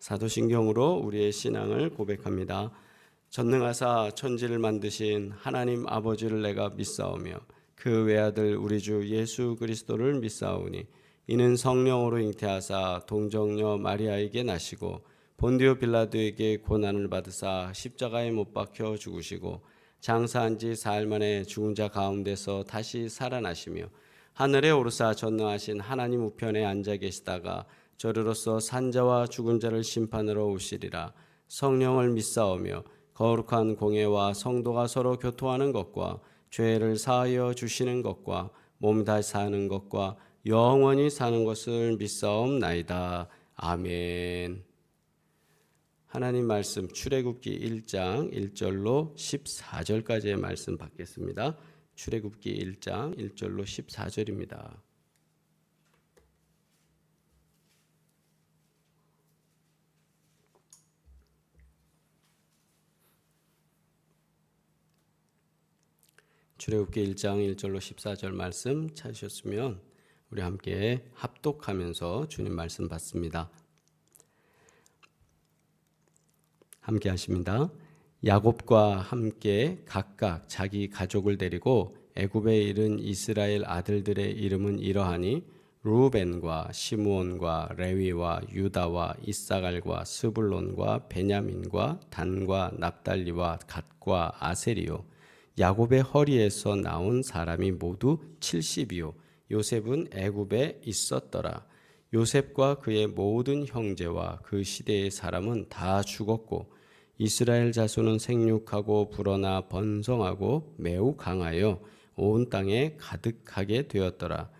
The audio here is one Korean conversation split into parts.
사도신경으로 우리의 신앙을 고백합니다. 전능하사 천지를 만드신 하나님 아버지를 내가 믿사오며 그 외아들 우리 주 예수 그리스도를 믿사오니 이는 성령으로 잉태하사 동정녀 마리아에게 나시고 본디오 빌라도에게 고난을 받으사 십자가에 못 박혀 죽으시고 장사한 지 사흘 만에 죽은 자 가운데서 다시 살아나시며 하늘에 오르사 전능하신 하나님 우편에 앉아 계시다가 저리로서 산자와 죽은 자를 심판하러 오시리라. 성령을 믿사오며 거룩한 공예와 성도가 서로 교통하는 것과 죄를 사하여 주시는 것과 몸 다시 사는 것과 영원히 사는 것을 믿사옵나이다. 아멘. 하나님 말씀 출애굽기 1장 1절로 14절까지의 말씀 받겠습니다. 출애굽기 1장 1절로 14절입니다. 출애굽기 1장 1절로 14절 말씀 찾으셨으면 우리 함께 합독하면서 주님 말씀 받습니다. 함께 하십니다. 야곱과 함께 각각 자기 가족을 데리고 애굽에 이른 이스라엘 아들들의 이름은 이러하니 루벤과 시므온과 레위와 유다와 이사갈과 스불론과 베냐민과 단과 납달리와 갓과 아세리요. 야곱의 허리에서 나온 사람이 모두 70이요. 요셉은 애굽에 있었더라. 요셉과 그의 모든 형제와 그 시대의 사람은 다 죽었고 이스라엘 자손은 생육하고 불어나 번성하고 매우 강하여 온 땅에 가득하게 되었더라.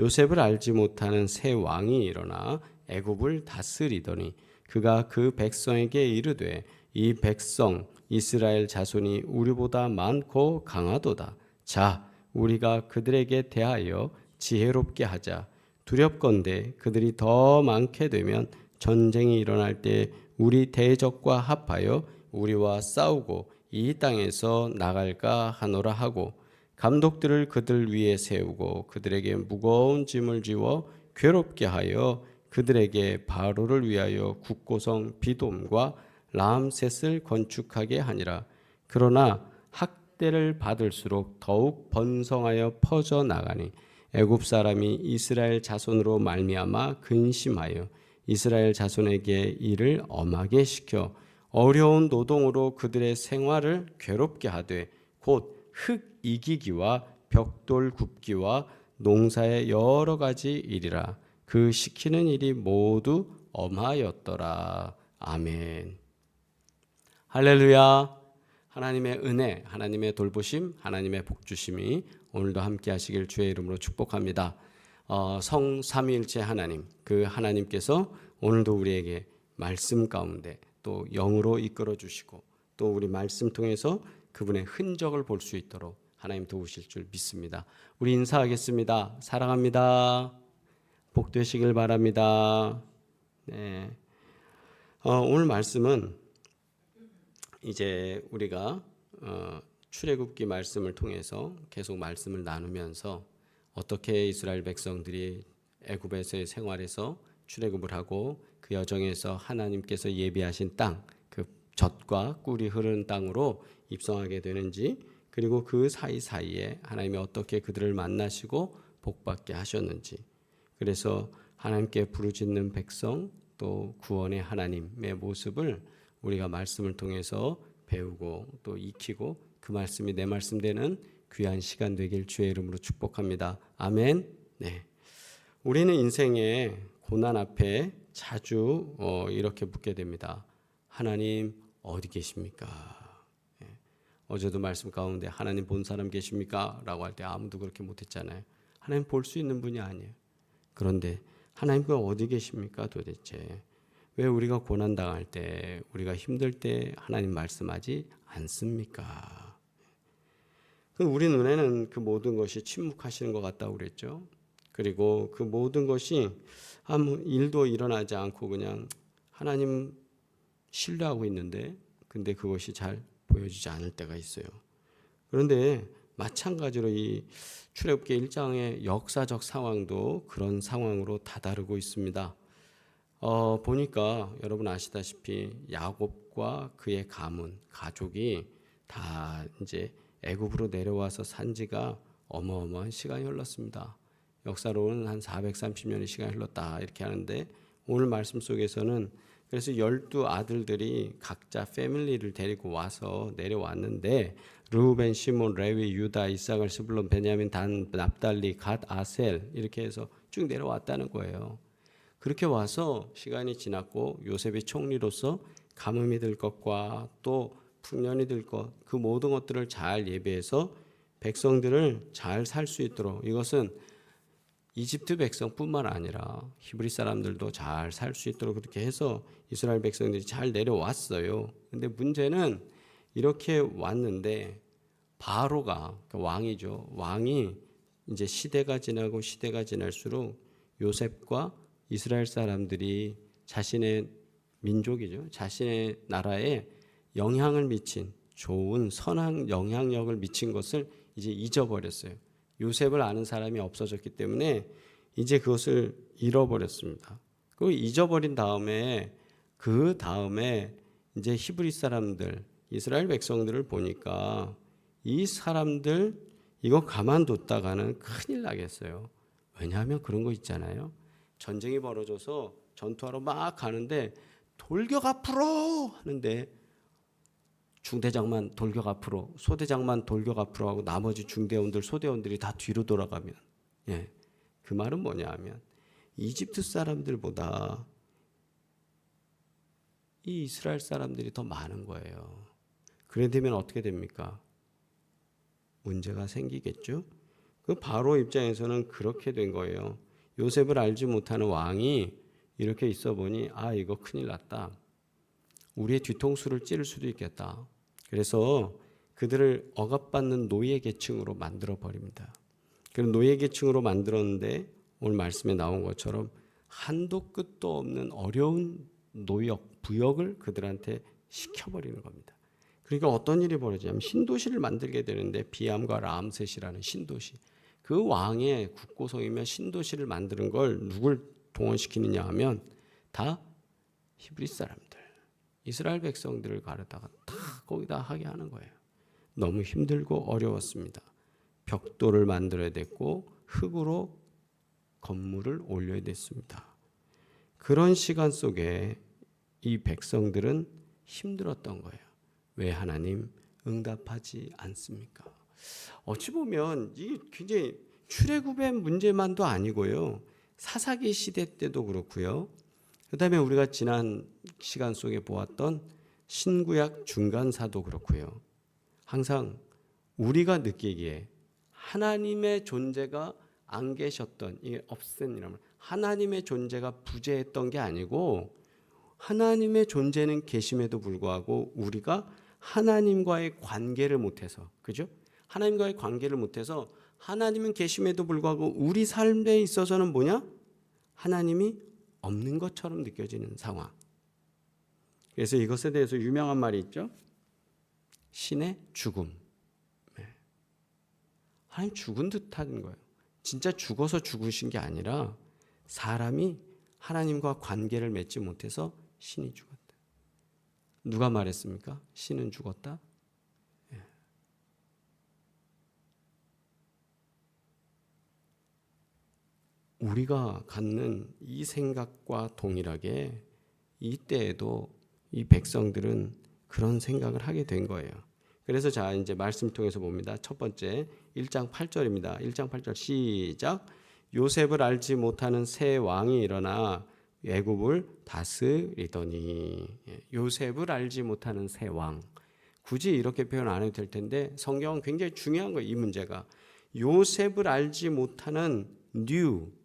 요셉을 알지 못하는 새 왕이 일어나 애굽을 다스리더니 그가 그 백성에게 이르되 이 백성 이스라엘 자손이 우리보다 많고 강하도다. 자, 우리가 그들에게 대하여 지혜롭게 하자. 두렵건대 그들이 더 많게 되면 전쟁이 일어날 때 우리 대적과 합하여 우리와 싸우고 이 땅에서 나갈까 하노라 하고 감독들을 그들 위에 세우고 그들에게 무거운 짐을 지워 괴롭게 하여 그들에게 바로를 위하여 국고성 비돔과 람셋을 건축하게 하니라. 그러나 학대를 받을수록 더욱 번성하여 퍼져 나가니 애굽 사람이 이스라엘 자손으로 말미암아 근심하여 이스라엘 자손에게 일을 엄하게 시켜 어려운 노동으로 그들의 생활을 괴롭게 하되 곧 흙 이기기와 벽돌 굽기와 농사의 여러 가지 일이라. 그 시키는 일이 모두 엄하였더라. 아멘. 할렐루야. 하나님의 은혜, 하나님의 돌보심, 하나님의 복주심이 오늘도 함께 하시길 주의 이름으로 축복합니다. 성삼위일체 하나님, 그 하나님께서 오늘도 우리에게 말씀 가운데 또 영으로 이끌어 주시고 또 우리 말씀 통해서 그분의 흔적을 볼 수 있도록 하나님 도우실 줄 믿습니다. 우리 인사하겠습니다. 사랑합니다. 복 되시길 바랍니다. 네. 오늘 말씀은 이제 우리가 출애굽기 말씀을 통해서 계속 말씀을 나누면서 어떻게 이스라엘 백성들이 애굽에서의 생활에서 출애굽을 하고 그 여정에서 하나님께서 예비하신 땅, 그 젖과 꿀이 흐르는 땅으로 입성하게 되는지, 그리고 그 사이사이에 하나님이 어떻게 그들을 만나시고 복받게 하셨는지, 그래서 하나님께 부르짖는 백성 또 구원의 하나님의 모습을 우리가 말씀을 통해서 배우고 또 익히고 그 말씀이 내 말씀 되는 귀한 시간 되길 주의 이름으로 축복합니다. 아멘. 네. 우리는 인생의 고난 앞에 자주 이렇게 묻게 됩니다. 하나님 어디 계십니까? 예. 어제도 말씀 가운데 하나님 본 사람 계십니까? 라고 할 때 아무도 그렇게 못했잖아요. 하나님 볼 수 있는 분이 아니에요. 그런데 하나님은 어디 계십니까 도대체? 왜 우리가 고난당할 때, 우리가 힘들 때 하나님 말씀하지 않습니까? 우리 눈에는 그 모든 것이 침묵하시는 것 같다고 그랬죠. 그리고 그 모든 것이 아무 일도 일어나지 않고 그냥 하나님 신뢰하고 있는데, 근데 그것이 잘 보여지지 않을 때가 있어요. 그런데 마찬가지로 이 출애굽기 1장의 역사적 상황도 그런 상황으로 다다르고 있습니다. 보니까 여러분 아시다시피 야곱과 그의 가문, 가족이 다 이제 애굽으로 내려와서 산 지가 어마어마한 시간이 흘렀습니다. 역사로는 한 430년의 시간이 흘렀다 이렇게 하는데 오늘 말씀 속에서는 그래서 12아들들이 각자 패밀리를 데리고 와서 내려왔는데 르우벤, 시몬, 레위, 유다, 이사갈, 스불론, 베냐민, 단, 납달리, 갓, 아셀 이렇게 해서 쭉 내려왔다는 거예요. 그렇게 와서 시간이 지났고 요셉이 총리로서 가뭄이 들 것과 또 풍년이 들 것, 그 모든 것들을 잘 예비해서 백성들을 잘 살 수 있도록, 이것은 이집트 백성뿐만 아니라 히브리 사람들도 잘 살 수 있도록 그렇게 해서 이스라엘 백성들이 잘 내려왔어요. 근데 문제는 이렇게 왔는데 바로가, 왕이죠. 왕이 이제 시대가 지나고 시대가 지날수록 요셉과 이스라엘 사람들이 자신의 민족이죠. 자신의 나라에 영향을 미친, 좋은 선한 영향력을 미친 것을 이제 잊어버렸어요. 요셉을 아는 사람이 없어졌기 때문에 이제 그것을 잃어버렸습니다. 그리고 잊어버린 다음에 그 다음에 이제 히브리 사람들, 이스라엘 백성들을 보니까 이 사람들 이거 가만뒀다가는 큰일 나겠어요. 왜냐하면 그런 거 있잖아요. 전쟁이 벌어져서 전투하러 막 가는데 돌격 앞으로 하는데 중대장만 돌격 앞으로, 소대장만 돌격 앞으로 하고 나머지 중대원들, 소대원들이 다 뒤로 돌아가면, 그 말은 뭐냐 하면 이집트 사람들보다 이 이스라엘 사람들이 더 많은 거예요. 그래 되면 어떻게 됩니까? 문제가 생기겠죠. 그 바로 입장에서는 그렇게 된 거예요. 요셉을 알지 못하는 왕이 이렇게 있어 보니 이거 큰일 났다. 우리의 뒤통수를 찌를 수도 있겠다. 그래서 그들을 억압받는 노예 계층으로 만들어 버립니다. 그런 노예 계층으로 만들었는데 오늘 말씀에 나온 것처럼 한도 끝도 없는 어려운 노역, 부역을 그들한테 시켜버리는 겁니다. 그러니까 어떤 일이 벌어지냐면 신도시를 만들게 되는데 비암과 람셋이라는 신도시, 그 왕의 국고성이며 신도시를 만드는 걸 누굴 동원시키느냐 하면 다 히브리 사람들, 이스라엘 백성들을 가르다가 다 거기다 하게 하는 거예요. 너무 힘들고 어려웠습니다. 벽돌을 만들어야 됐고 흙으로 건물을 올려야 됐습니다. 그런 시간 속에 이 백성들은 힘들었던 거예요. 왜 하나님 응답하지 않습니까? 어찌 보면 이게 굉장히 출애굽의 문제만도 아니고요. 사사기 시대 때도 그렇고요. 그다음에 우리가 지난 시간 속에 보았던 신구약 중간사도 그렇고요. 항상 우리가 느끼기에 하나님의 존재가 안 계셨던, 이게 없앤이라면 하나님의 존재가 부재했던 게 아니고 하나님의 존재는 계심에도 불구하고 우리가 하나님과의 관계를 못해서, 그죠? 하나님과의 관계를 못해서 하나님은 계심에도 불구하고 우리 삶에 있어서는 뭐냐? 하나님이 없는 것처럼 느껴지는 상황. 그래서 이것에 대해서 유명한 말이 있죠. 신의 죽음. 하나님 죽은 듯한 거예요. 진짜 죽어서 죽으신 게 아니라 사람이 하나님과 관계를 맺지 못해서 신이 죽었다. 누가 말했습니까? 신은 죽었다? 우리가 갖는 이 생각과 동일하게 이때에도 이 백성들은 그런 생각을 하게 된 거예요. 그래서 자 이제 말씀 통해서 봅니다. 첫 번째 1장 8절입니다. 1장 8절 시작. 요셉을 알지 못하는 새 왕이 일어나 애굽을 다스리더니. 요셉을 알지 못하는 새 왕. 굳이 이렇게 표현 안 해도 될 텐데 성경은 굉장히 중요한 거예요. 이 문제가. 요셉을 알지 못하는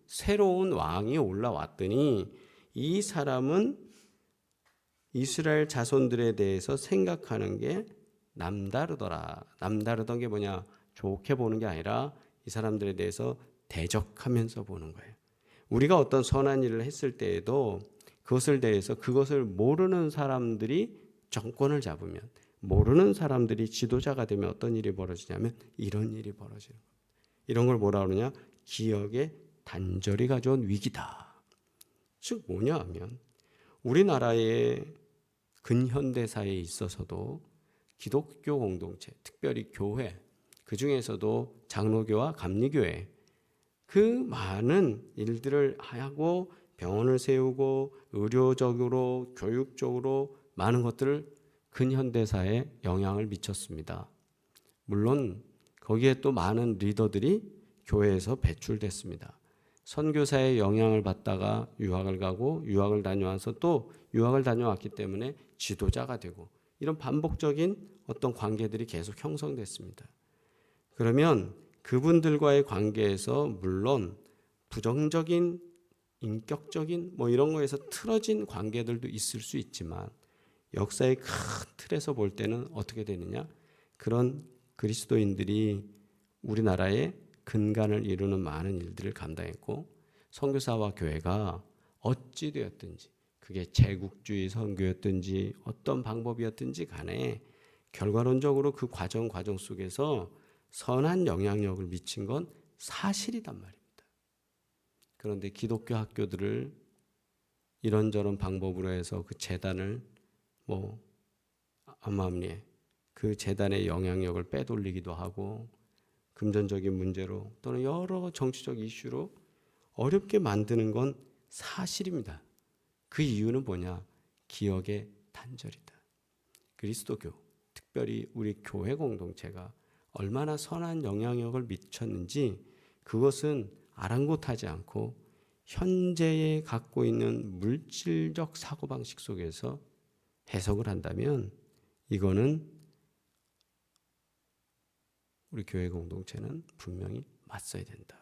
새로운 왕이 올라왔더니 이 사람은 이스라엘 자손들에 대해서 생각하는 게 남다르더라. 남다르던 게 뭐냐? 좋게 보는 게 아니라 이 사람들에 대해서 대적하면서 보는 거예요. 우리가 어떤 선한 일을 했을 때에도 그것을 대해서 그것을 모르는 사람들이 정권을 잡으면, 모르는 사람들이 지도자가 되면 어떤 일이 벌어지냐면 이런 일이 벌어지는 거예요. 이런 걸 뭐라 그러냐? 기억의 단절이 가져온 위기다. 즉 뭐냐 하면 우리나라의 근현대사에 있어서도 기독교 공동체, 특별히 교회, 그 중에서도 장로교와 감리교회 그 많은 일들을 하고 병원을 세우고 의료적으로 교육적으로 많은 것들을 근현대사에 영향을 미쳤습니다. 물론 거기에 또 많은 리더들이 교회에서 배출됐습니다. 선교사의 영향을 받다가 유학을 가고 유학을 다녀와서 또 유학을 다녀왔기 때문에 지도자가 되고 이런 반복적인 어떤 관계들이 계속 형성됐습니다. 그러면 그분들과의 관계에서 물론 부정적인 인격적인 이런 거에서 틀어진 관계들도 있을 수 있지만 역사의 큰 틀에서 볼 때는 어떻게 되느냐? 그런 그리스도인들이 우리나라의 근간을 이루는 많은 일들을 감당했고 선교사와 교회가 어찌 되었든지 그게 제국주의 선교였든지 어떤 방법이었든지 간에 결과론적으로 그 과정 속에서 선한 영향력을 미친 건 사실이단 말입니다. 그런데 기독교 학교들을 이런저런 방법으로 해서 그 재단을 암암리에 그 재단의 영향력을 빼돌리기도 하고 금전적인 문제로 또는 여러 정치적 이슈로 어렵게 만드는 건 사실입니다. 그 이유는 뭐냐? 기억의 단절이다. 그리스도교, 특별히 우리 교회 공동체가 얼마나 선한 영향력을 미쳤는지 그것은 아랑곳하지 않고 현재에 갖고 있는 물질적 사고방식 속에서 해석을 한다면 이거는 우리 교회 공동체는 분명히 맞서야 된다.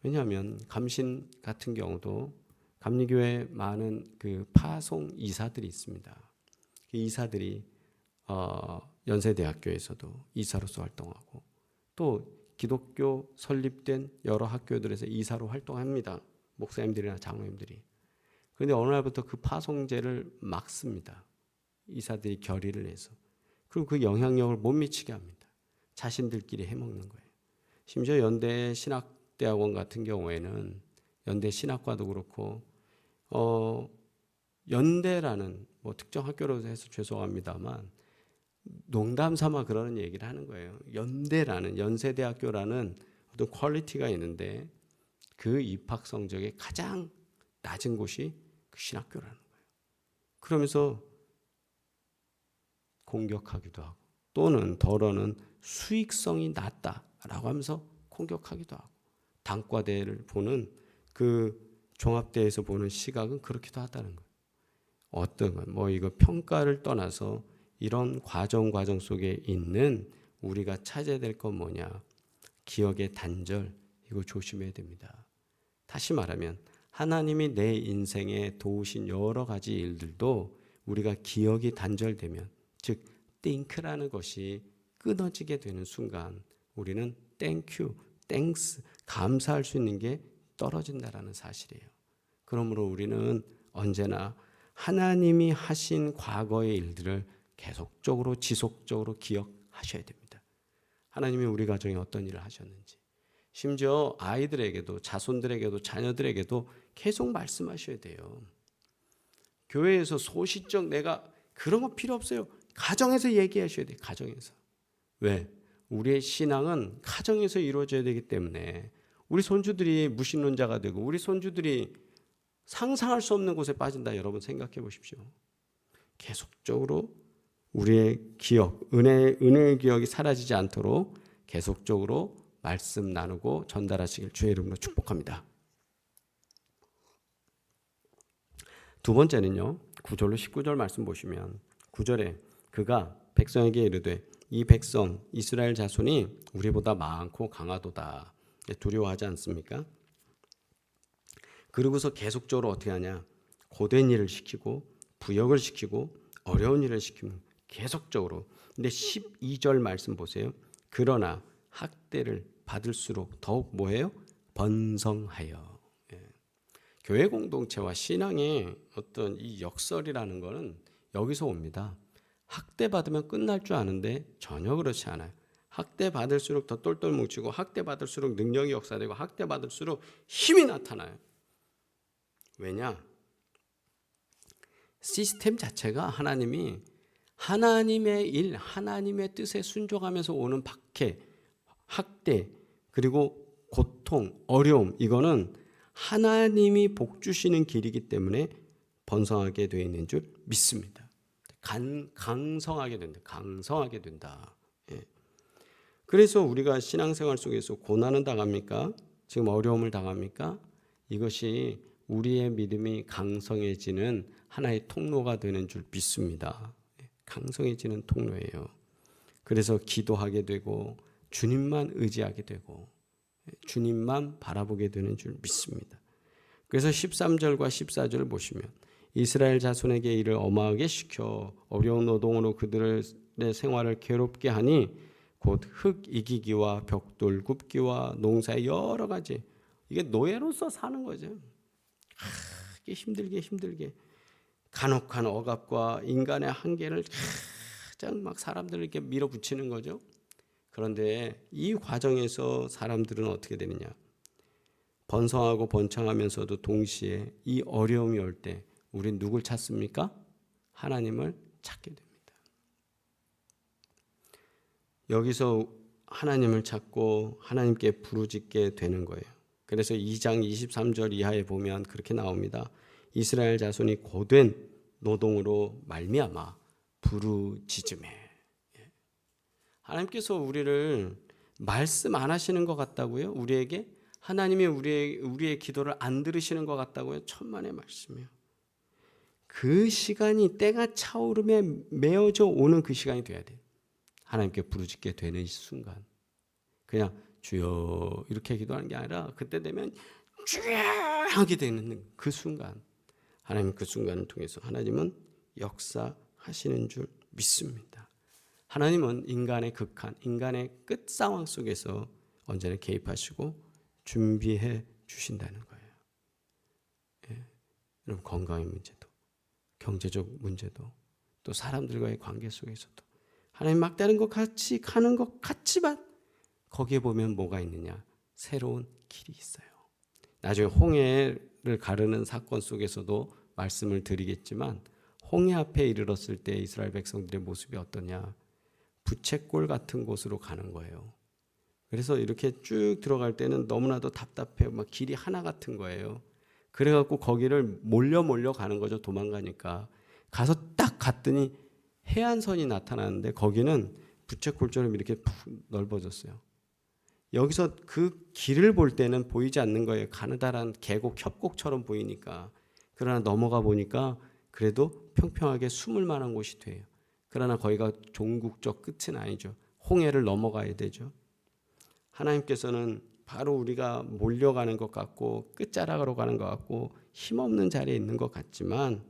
왜냐하면 감신 같은 경우도 감리교회 많은 그 파송 이사들이 있습니다. 그 이사들이 연세대학교에서도 이사로서 활동하고 또 기독교 설립된 여러 학교들에서 이사로 활동합니다. 목사님들이나 장로님들이. 그런데 어느 날부터 그 파송제를 막습니다. 이사들이 결의를 내서. 그리고 그 영향력을 못 미치게 합니다. 자신들끼리 해먹는 거예요. 심지어 연대 신학대학원 같은 경우에는 연대 신학과도 그렇고 연대라는 특정 학교로 해서 죄송합니다만 농담 삼아 그러는 얘기를 하는 거예요. 연대라는 연세대학교라는 어떤 퀄리티가 있는데 그 입학 성적의 가장 낮은 곳이 그 신학교라는 거예요. 그러면서 공격하기도 하고 또는 덜어는 수익성이 낮다라고 하면서 공격하기도 하고 단과대를 보는 그 종합대에서 보는 시각은 그렇기도 하다는 거예요. 어떤 건 이거 평가를 떠나서 이런 과정 속에 있는 우리가 찾아야 될 건 뭐냐? 기억의 단절, 이거 조심해야 됩니다. 다시 말하면 하나님이 내 인생에 도우신 여러 가지 일들도 우리가 기억이 단절되면 즉 think라는 것이 끊어지게 되는 순간 우리는 thank you, thanks, 감사할 수 있는 게 떨어진다라는 사실이에요. 그러므로 우리는 언제나 하나님이 하신 과거의 일들을 계속적으로 지속적으로 기억하셔야 됩니다. 하나님이 우리 가정에 어떤 일을 하셨는지 심지어 아이들에게도 자손들에게도 자녀들에게도 계속 말씀하셔야 돼요. 교회에서 소시적 내가 그런 거 필요 없어요. 가정에서 얘기하셔야 돼요. 가정에서. 왜? 우리의 신앙은 가정에서 이루어져야 되기 때문에 우리 손주들이 무신론자가 되고 우리 손주들이 상상할 수 없는 곳에 빠진다. 여러분 생각해 보십시오. 계속적으로 우리의 기억, 은혜의 기억이 사라지지 않도록 계속적으로 말씀 나누고 전달하시길 주의 이름으로 축복합니다. 두 번째는요. 9절로 19절 말씀 보시면 9절에 그가 백성에게 이르되 이 백성 이스라엘 자손이 우리보다 많고 강하도다. 두려워하지 않습니까? 그러고서 계속적으로 어떻게 하냐? 고된 일을 시키고 부역을 시키고 어려운 일을 시키면 계속적으로. 근데 12절 말씀 보세요. 그러나 학대를 받을수록 더욱 뭐예요? 번성하여. 교회 공동체와 신앙의 어떤 이 역설이라는 거는 여기서 옵니다. 학대받으면 끝날 줄 아는데 전혀 그렇지 않아요. 학대받을수록 더 똘똘 뭉치고 학대받을수록 능력이 역사되고 학대받을수록 힘이 나타나요. 왜냐? 시스템 자체가 하나님이 하나님의 일, 하나님의 뜻에 순종하면서 오는 박해, 학대, 그리고 고통, 어려움, 이거는 하나님이 복 주시는 길이기 때문에 번성하게 되어 있는 줄 믿습니다. 강성하게 된다. 강성하게 된다. 예. 그래서 우리가 신앙생활 속에서 고난을 당합니까? 지금 어려움을 당합니까? 이것이 우리의 믿음이 강성해지는 하나의 통로가 되는 줄 믿습니다. 강성해지는 통로예요. 그래서 기도하게 되고 주님만 의지하게 되고 주님만 바라보게 되는 줄 믿습니다. 그래서 13절과 14절을 보시면 이스라엘 자손에게 이를 엄하게 시켜 어려운 노동으로 그들의 생활을 괴롭게 하니 곧 흙 이기기와 벽돌 굽기와 농사의 여러 가지, 이게 노예로서 사는 거죠. 이게 힘들게 간혹한 억압과 인간의 한계를 가장 막 사람들을 이렇게 밀어붙이는 거죠. 그런데 이 과정에서 사람들은 어떻게 되느냐? 번성하고 번창하면서도 동시에 이 어려움이 올 때 우린 누굴 찾습니까? 하나님을 찾게 됩니다. 여기서 하나님을 찾고 하나님께 부르짖게 되는 거예요. 그래서 2장 23절 이하에 보면 그렇게 나옵니다. 이스라엘 자손이 고된 노동으로 말미암아 부르짖음에. 하나님께서 우리를 말씀 안 하시는 것 같다고요? 우리에게 하나님이 우리의 기도를 안 들으시는 것 같다고요? 천만의 말씀이에요. 그 시간이 때가 차오름에 메어져 오는 그 시간이 돼야 돼요. 하나님께 부르짖게 되는 순간, 그냥 주여 이렇게 기도하는 게 아니라 그때 되면 주여 하게 되는 그 순간, 하나님 그 순간을 통해서 하나님은 역사하시는 줄 믿습니다. 하나님은 인간의 극한, 인간의 끝 상황 속에서 언제나 개입하시고 준비해 주신다는 거예요. 예. 여러분, 건강의 문제도, 경제적 문제도, 또 사람들과의 관계 속에서도 하나님 막다른 것 같이 가는 것 같지만 거기에 보면 뭐가 있느냐? 새로운 길이 있어요. 나중에 홍해를 가르는 사건 속에서도 말씀을 드리겠지만 홍해 앞에 이르렀을 때 이스라엘 백성들의 모습이 어떠냐? 부채꼴 같은 곳으로 가는 거예요. 그래서 이렇게 쭉 들어갈 때는 너무나도 답답해요. 막 길이 하나 같은 거예요. 그래갖고 거기를 몰려 가는 거죠. 도망가니까. 가서 딱 갔더니 해안선이 나타나는데 거기는 부채꼴처럼 이렇게 푹 넓어졌어요. 여기서 그 길을 볼 때는 보이지 않는 거예요. 가느다란 계곡, 협곡처럼 보이니까. 그러나 넘어가 보니까 그래도 평평하게 숨을 만한 곳이 돼요. 그러나 거기가 종국적 끝은 아니죠. 홍해를 넘어가야 되죠. 하나님께서는 바로 우리가 몰려가는 것 같고 끝자락으로 가는 것 같고 힘없는 자리에 있는 것 같지만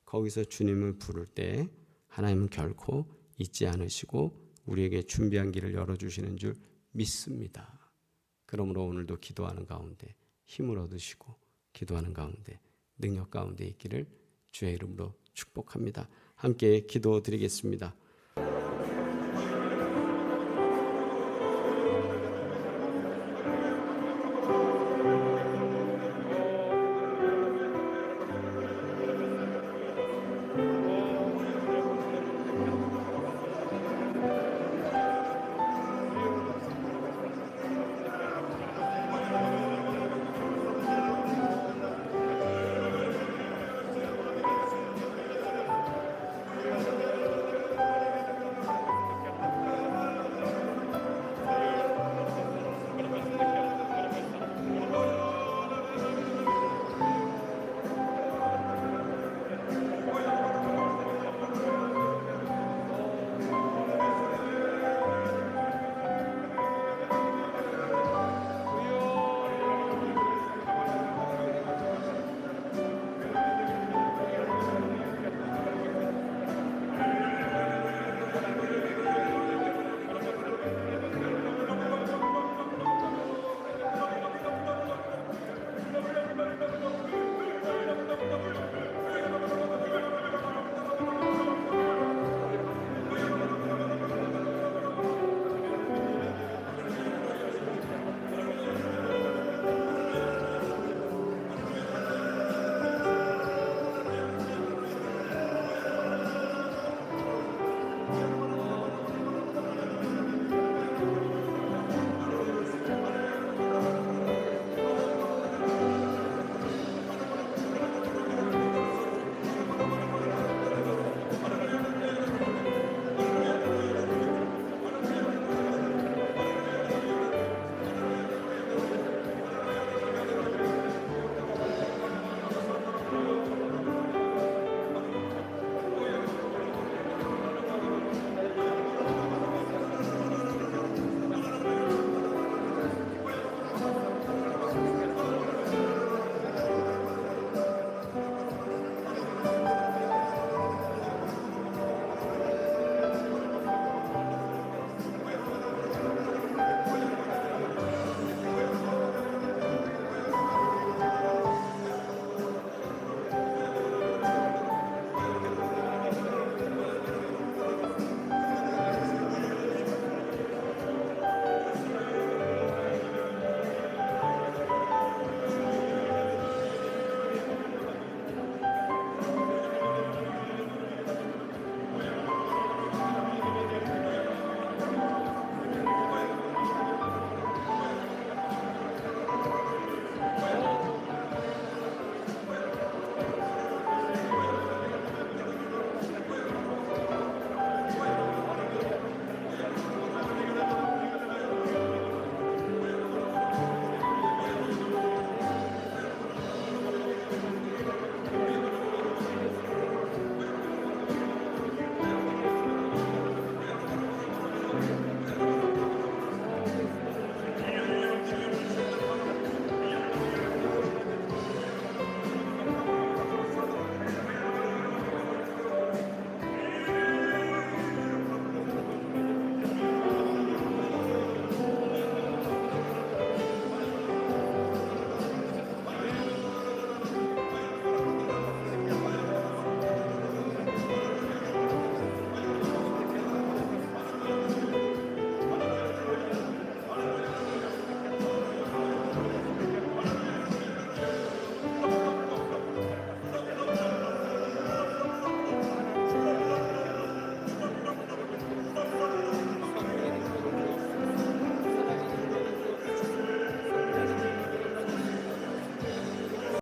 거기서 주님을 부를 때 하나님은 결코 잊지 않으시고 우리에게 준비한 길을 열어주시는 줄 믿습니다. 그러므로 오늘도 기도하는 가운데 힘을 얻으시고 기도하는 가운데 능력 가운데 있기를 주의 이름으로 축복합니다. 함께 기도드리겠습니다.